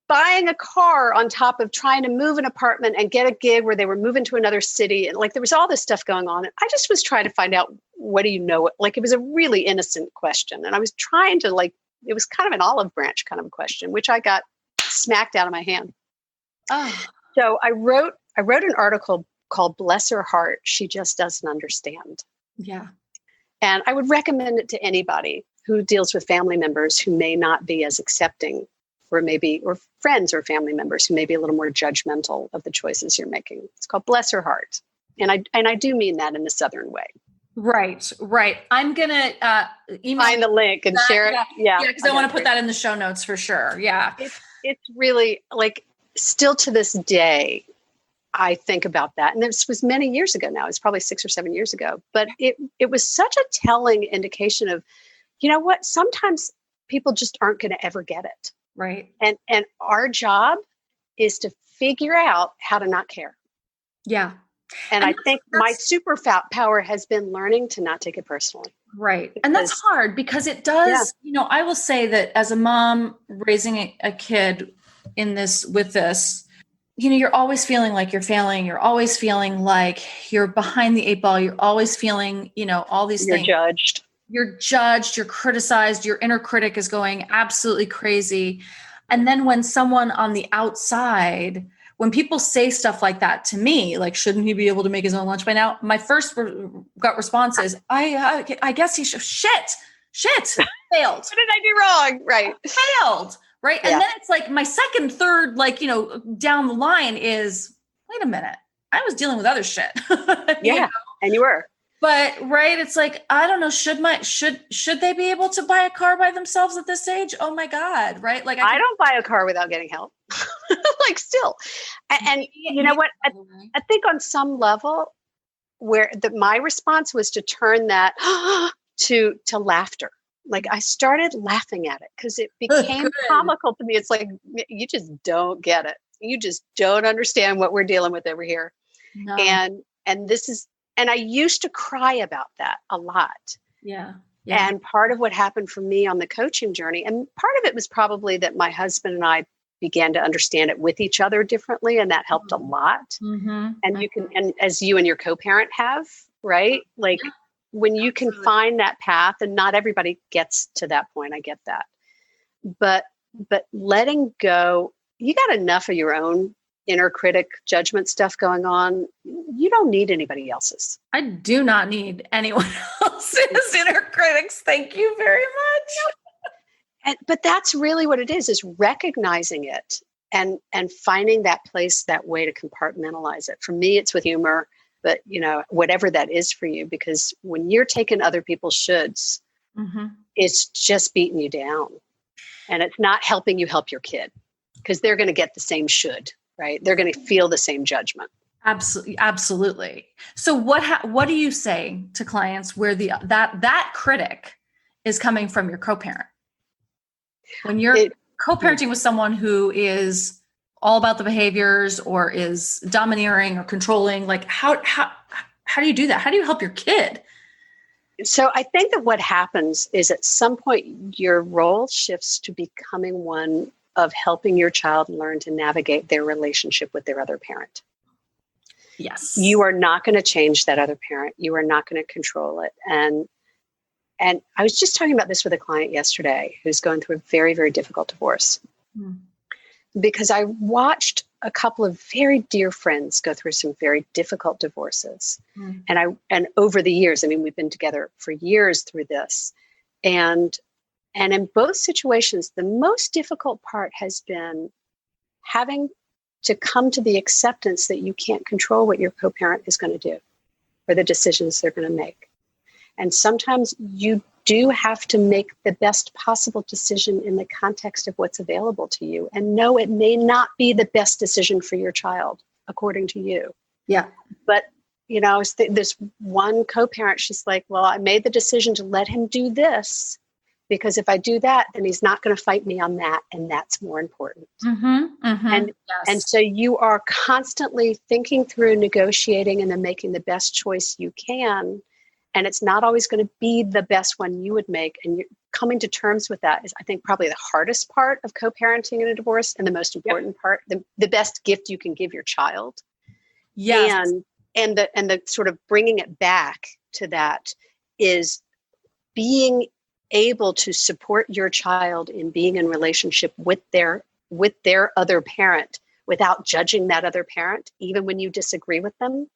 buying a car on top of trying to move an apartment and get a gig where they were moving to another city. And there was all this stuff going on. And I just was trying to find out, what do you know? It was a really innocent question. And I was trying to it was kind of an olive branch kind of a question, which I got smacked out of my hand. Oh. So I wrote an article called Bless Her Heart, She Just Doesn't Understand. Yeah. And I would recommend it to anybody who deals with family members who may not be as accepting, or friends or family members who may be a little more judgmental of the choices you're making. It's called Bless Her Heart. And I do mean that in a Southern way. Right. I'm going to find the link and share it. Yeah. Because I want to put that in the show notes for sure. Yeah. It's really still to this day, I think about that. And this was many years ago now. It's probably 6 or 7 years ago. But it was such a telling indication of, you know what, sometimes people just aren't going to ever get it. Right. And our job is to figure out how to not care. Yeah. And I think my superpower has been learning to not take it personally. Right. And that's hard because it does, I will say that as a mom raising a kid with this, you're always feeling like you're failing. You're always feeling like you're behind the 8 ball. You're always feeling, all these things. You're judged, you're criticized, your inner critic is going absolutely crazy. And then when someone on the outside, when people say stuff like that to me, like, shouldn't he be able to make his own lunch by now? My first gut response is, I guess he should. Shit, failed. What did I do wrong? Right. Failed. Right. And then it's like my second, third, down the line is, wait a minute, I was dealing with other shit. Yeah. And you were. But it's like, I don't know, should they be able to buy a car by themselves at this age? Oh my God. Right. I don't buy a car without getting help. Still. And you know what? I think on some level where my response was to turn that to laughter. I started laughing at it because it became comical to me. It's like, you just don't get it. You just don't understand what we're dealing with over here. No. And this is, and I used to cry about that a lot. Yeah. And part of what happened for me on the coaching journey, and part of it was probably that my husband and I began to understand it with each other differently. And that helped a lot. Mm-hmm. And and as you and your co-parent have, right? When you can find that path, and not everybody gets to that point. I get that. But letting go, you got enough of your own inner critic judgment stuff going on. You don't need anybody else's. I do not need anyone else's inner critics. Thank you very much. But that's really what it is recognizing it and finding that place, that way to compartmentalize it. For me, it's with humor, but whatever that is for you, because when you're taking other people's shoulds, it's just beating you down, and it's not helping you help your kid, because they're going to get the same should, right? They're going to feel the same judgment. Absolutely. Absolutely. So what do you say to clients where that critic is coming from your co-parent? When you're co-parenting with someone who is all about the behaviors or is domineering or controlling, like how do you do that? How do you help your kid? So I think that what happens is at some point your role shifts to becoming one of helping your child learn to navigate their relationship with their other parent. Yes. You are not going to change that other parent. You are not going to control it. And I was just talking about this with a client yesterday who's going through a very, very difficult divorce. Because I watched a couple of very dear friends go through some very difficult divorces. And over the years, I mean, we've been together for years through this. And in both situations, the most difficult part has been having to come to the acceptance that you can't control what your co-parent is going to do or the decisions they're going to make. And sometimes you do have to make the best possible decision in the context of what's available to you. And no, it may not be the best decision for your child, according to you. Yeah. But, this one co-parent, she's like, well, I made the decision to let him do this, because if I do that, then he's not going to fight me on that. And that's more important. And so you are constantly thinking through, negotiating, and then making the best choice you can. And it's not always going to be the best one you would make. And you're coming to terms with that is, I think, probably the hardest part of co-parenting in a divorce, and the most important part, the best gift you can give your child. Yes. And the sort of bringing it back to that is being able to support your child in being in relationship with their other parent without judging that other parent, even when you disagree with them,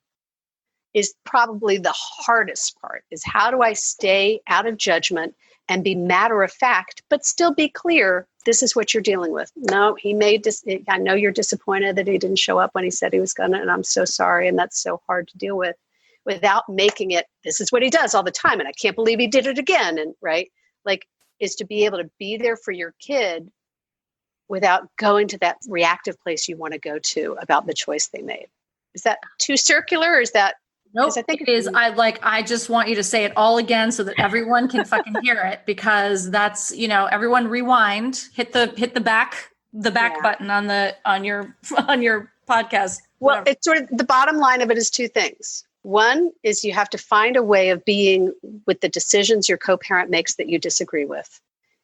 is probably the hardest part. Is how do I stay out of judgment and be matter of fact, but still be clear, this is what you're dealing with. No, I know you're disappointed that he didn't show up when he said he was gonna, and I'm so sorry, and that's so hard to deal with, without making it, this is what he does all the time, and I can't believe he did it again, and right? Like, is to be able to be there for your kid without going to that reactive place you want to go to about the choice they made. Is that too circular, or is that? Nope, I think it is. I just want you to say it all again so that everyone can fucking hear it, because that's, everyone rewind, hit the back button on your podcast. Well, it's sort of the bottom line of it is two things. One is you have to find a way of being with the decisions your co-parent makes that you disagree with.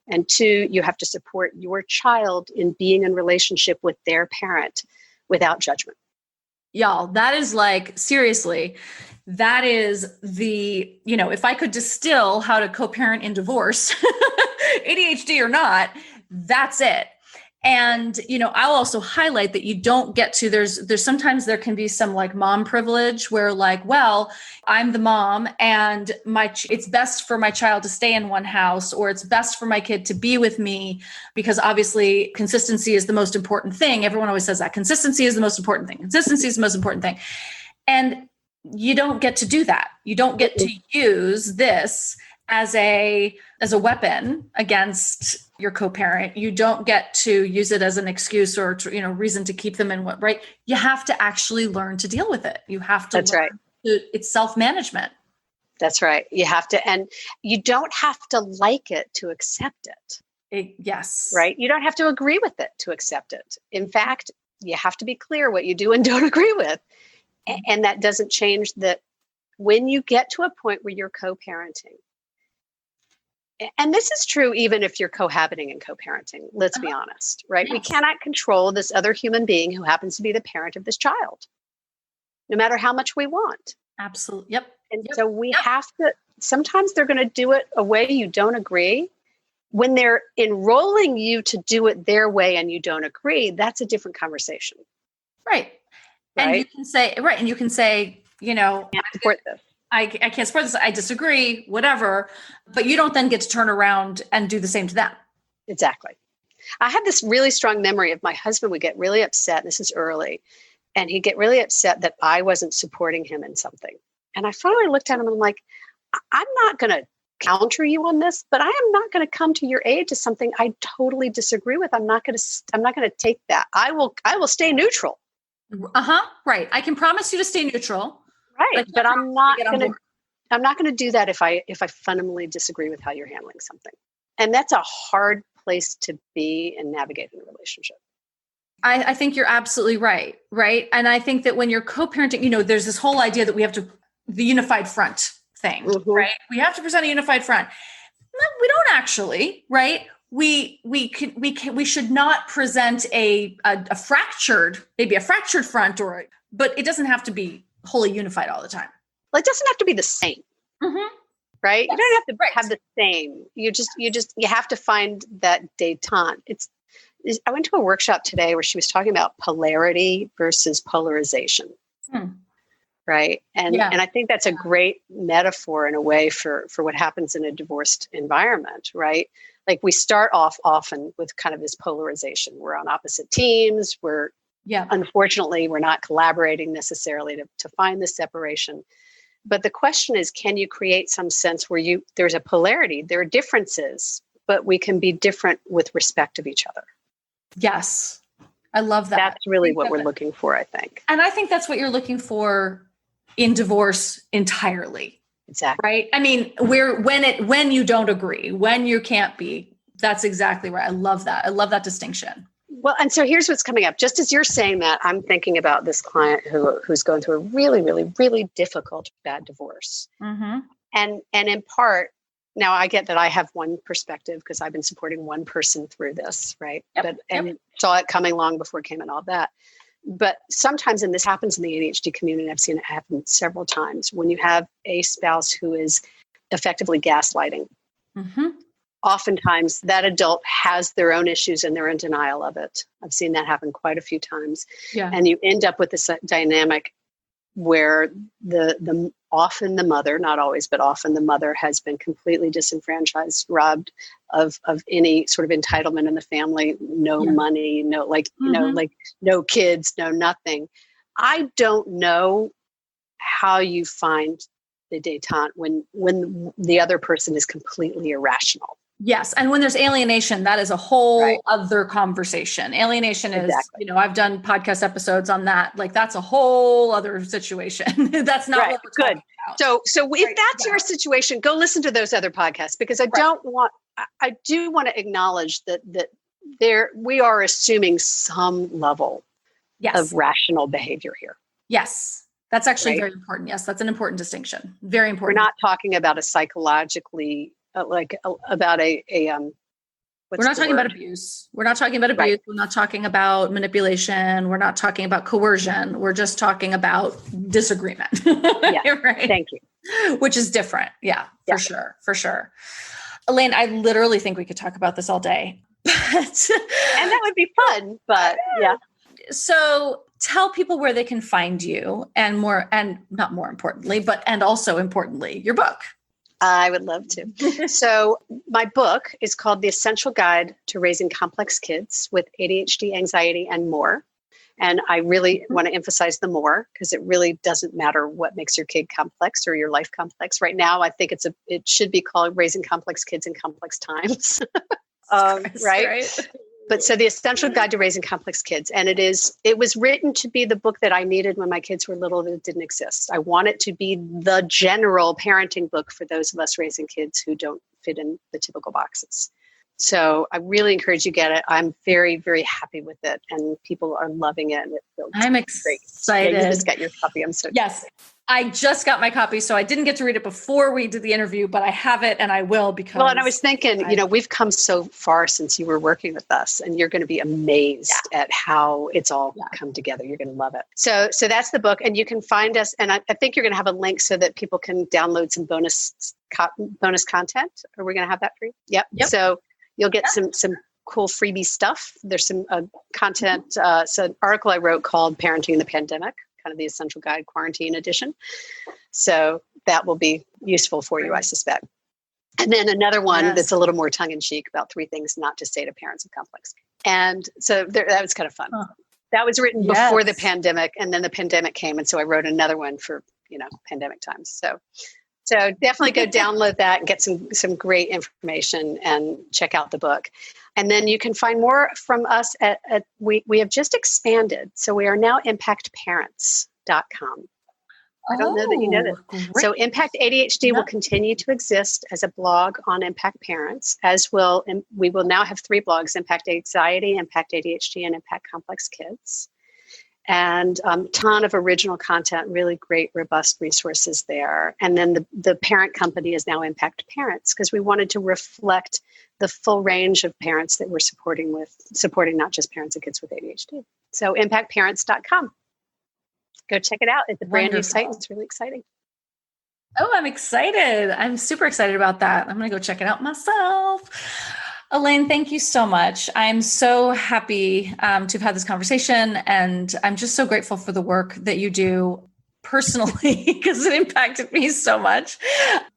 And two, you have to support your child in being in relationship with their parent without judgment. Y'all, that is like, seriously, that is if I could distill how to co-parent in divorce, ADHD or not, that's it. And, I'll also highlight that you don't get to, there's sometimes there can be some like mom privilege where like, well, I'm the mom and it's best for my child to stay in one house, or it's best for my kid to be with me, because obviously consistency is the most important thing. Everyone always says that consistency is the most important thing. Consistency is the most important thing. And you don't get to do that. You don't get to use this as a weapon against your co-parent. You don't get to use it as an excuse or reason to keep them in right. You have to actually learn to deal with it. You have to. That's right. It's self-management. That's right. You have to, and you don't have to like it to accept it. Yes. Right. You don't have to agree with it to accept it. In fact, you have to be clear what you do and don't agree with. And that doesn't change that when you get to a point where you're co-parenting. And this is true even if you're cohabiting and co-parenting, let's be honest, right? Yes. We cannot control this other human being who happens to be the parent of this child, no matter how much we want. Absolutely. Yep. And so we have to, sometimes they're going to do it a way you don't agree. When they're enrolling you to do it their way and you don't agree, that's a different conversation. Right. And you can say, I can't support this. I can't support this. I disagree, whatever. But you don't then get to turn around and do the same to them. Exactly. I have this really strong memory of my husband would get really upset. This is early. And he'd get really upset that I wasn't supporting him in something. And I finally looked at him and I'm like, I'm not going to counter you on this, but I am not going to come to your aid to something I totally disagree with. I'm not going to take that. I will stay neutral. Right. I can promise you to stay neutral. Right. But I'm not going to do that if I fundamentally disagree with how you're handling something. And that's a hard place to be in navigating a relationship. I think you're absolutely right. Right. And I think that when you're co-parenting, there's this whole idea that we have the unified front thing, right? We have to present a unified front. No, we don't actually, right? We should not present a fractured front but it doesn't have to be wholly unified all the time. Well, it doesn't have to be the same. Right? Yes. You don't have to have the same. You have to find that détente. I went to a workshop today where she was talking about polarity versus polarization. Right. And I think that's a great metaphor in a way for what happens in a divorced environment, right? Like we start off often with kind of this polarization. We're on opposite teams. Unfortunately, we're not collaborating necessarily to find the separation. But the question is, can you create some sense where there's a polarity, there are differences, but we can be different with respect of each other? Yes. I love that. That's really what we're looking for, I think. And I think that's what you're looking for in divorce entirely. Exactly. Right? I mean, when you don't agree, when you can't be, that's exactly right. I love that. I love that distinction. Well, and so here's what's coming up. Just as you're saying that, I'm thinking about this client who's going through a really, really, really difficult, bad divorce. And in part, now I get that I have one perspective because I've been supporting one person through this, right? And saw it coming long before it came and all that. But sometimes, and this happens in the ADHD community, I've seen it happen several times, when you have a spouse who is effectively gaslighting. Oftentimes that adult has their own issues and they're in denial of it. I've seen that happen quite a few times. And you end up with this dynamic where often the mother, not always, but often the mother has been completely disenfranchised, robbed of any sort of entitlement in the family, no money, no, no kids, no nothing. I don't know how you find the détente when the other person is completely irrational. Yes. And when there's alienation, that is a whole other conversation. Alienation is, I've done podcast episodes on that. Like that's a whole other situation. That's not what we're talking about. So if that's your situation, go listen to those other podcasts, because I do want to acknowledge that we are assuming some level of rational behavior here. Yes. That's actually very important. Yes. That's an important distinction. Very important. We're not talking about a psychologically about we're not talking about abuse. We're not talking about abuse. We're not talking about manipulation. We're not talking about coercion. We're just talking about disagreement. Right. Thank you. Which is different. Yeah, for sure. For sure. Elaine, I literally think we could talk about this all day, and that would be fun, but yeah. So tell people where they can find you and not more importantly, and also importantly, your book. I would love to. So my book is called The Essential Guide to Raising Complex Kids with ADHD, Anxiety, and More. And I really want to emphasize the more, because it really doesn't matter what makes your kid complex or your life complex. Right now, I think it should be called Raising Complex Kids in Complex Times. Right? But so The Essential Guide to Raising Complex Kids. And it was written to be the book that I needed when my kids were little that didn't exist. I want it to be the general parenting book for those of us raising kids who don't fit in the typical boxes. So I really encourage you to get it. I'm very, very happy with it. And people are loving it. I'm excited. Yeah, you just got your copy. I'm so excited. Yes. I just got my copy, so I didn't get to read it before we did the interview, but I have it and I will because... Well, and I was thinking, we've come so far since you were working with us, and you're going to be amazed at how it's all come together. You're going to love it. So that's the book, and you can find us, and I think you're going to have a link so that people can download some bonus content. Are we going to have that for you? Yep. So you'll get some cool freebie stuff. There's some content. So an article I wrote called Parenting in the Pandemic, kind of the Essential Guide Quarantine Edition. So that will be useful for you, I suspect. And then another one that's a little more tongue-in-cheek about 3 things not to say to parents of complex. And so that was kind of fun. Huh. That was written before the pandemic, and then the pandemic came, and so I wrote another one for pandemic times. So definitely go download that and get some great information and check out the book. And then you can find more from us we have just expanded, so we are now impactparents.com. I don't know that you know that. Great. So Impact ADHD will continue to exist as a blog on Impact Parents, we will now have 3 blogs: Impact Anxiety, Impact ADHD, and Impact Complex Kids. And a ton of original content, really great, robust resources there. And then the parent company is now Impact Parents, because we wanted to reflect the full range of parents that we're supporting not just parents of kids with ADHD. So impactparents.com. Go check it out. It's a brand new site. It's really exciting. Oh, I'm excited. I'm super excited about that. I'm going to go check it out myself. Elaine, thank you so much. I'm so happy to have had this conversation, and I'm just so grateful for the work that you do personally, because it impacted me so much.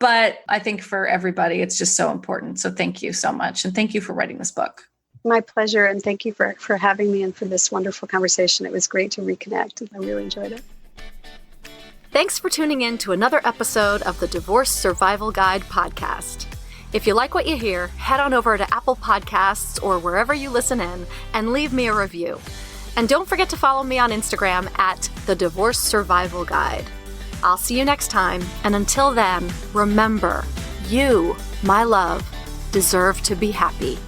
But I think for everybody, it's just so important. So thank you so much. And thank you for writing this book. My pleasure. And thank you for having me and for this wonderful conversation. It was great to reconnect. I really enjoyed it. Thanks for tuning in to another episode of the Divorce Survival Guide podcast. If you like what you hear, head on over to Apple Podcasts or wherever you listen in and leave me a review. And don't forget to follow me on Instagram at the Divorce Survival Guide. I'll see you next time. And until then, remember, you, my love, deserve to be happy.